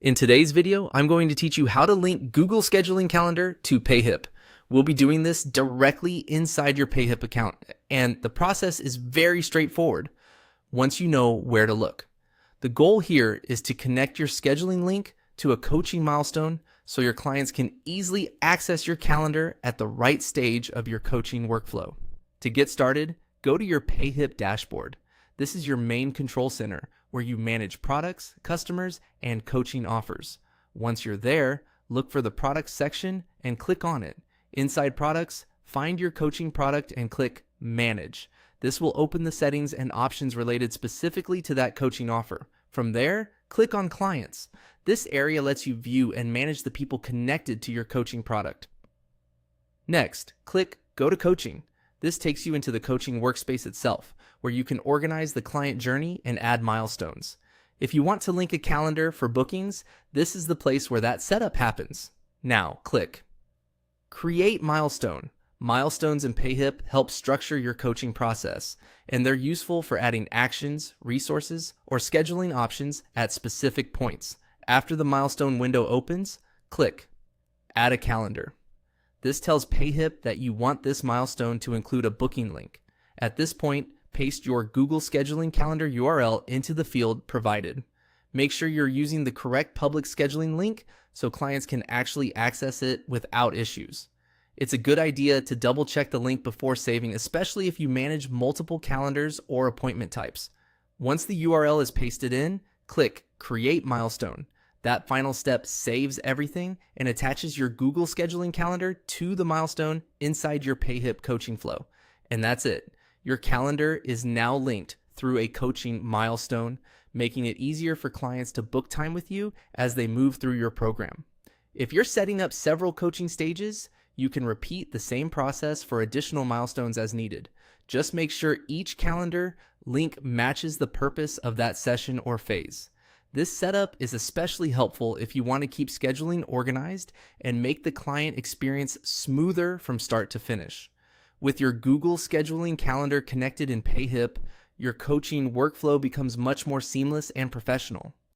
In today's video, I'm going to teach you how to link Google Scheduling Calendar to Payhip. We'll be doing this directly inside your Payhip account, and the process is very straightforward once you know where to look. The goal here is to connect your scheduling link to a coaching milestone so your clients can easily access your calendar at the right stage of your coaching workflow. To get started, go to your Payhip dashboard. This is your main control center where you manage products, customers, and coaching offers. Once you're there, look for the products section and click on it. Inside products, find your coaching product and click Manage. This will open the settings and options related specifically to that coaching offer. From there, click on Clients. This area lets you view and manage the people connected to your coaching product. Next, click Go to Coaching. This takes you into the coaching workspace itself, where you can organize the client journey and add milestones. If you want to link a calendar for bookings, this is the place where that setup happens. Now, click Create Milestone. Milestones in Payhip help structure your coaching process, and they're useful for adding actions, resources, or scheduling options at specific points. After the milestone window opens, click Add a Calendar. This tells Payhip that you want this milestone to include a booking link. At this point, paste your Google Scheduling Calendar URL into the field provided. Make sure you're using the correct public scheduling link so clients can actually access it without issues. It's a good idea to double check the link before saving, especially if you manage multiple calendars or appointment types. Once the URL is pasted in, click Create Milestone. That final step saves everything and attaches your Google Scheduling Calendar to the milestone inside your Payhip coaching flow. And that's it. Your calendar is now linked through a coaching milestone, making it easier for clients to book time with you as they move through your program. If you're setting up several coaching stages, you can repeat the same process for additional milestones as needed. Just make sure each calendar link matches the purpose of that session or phase. This setup is especially helpful if you want to keep scheduling organized and make the client experience smoother from start to finish. With your Google Scheduling Calendar connected in Payhip, your coaching workflow becomes much more seamless and professional.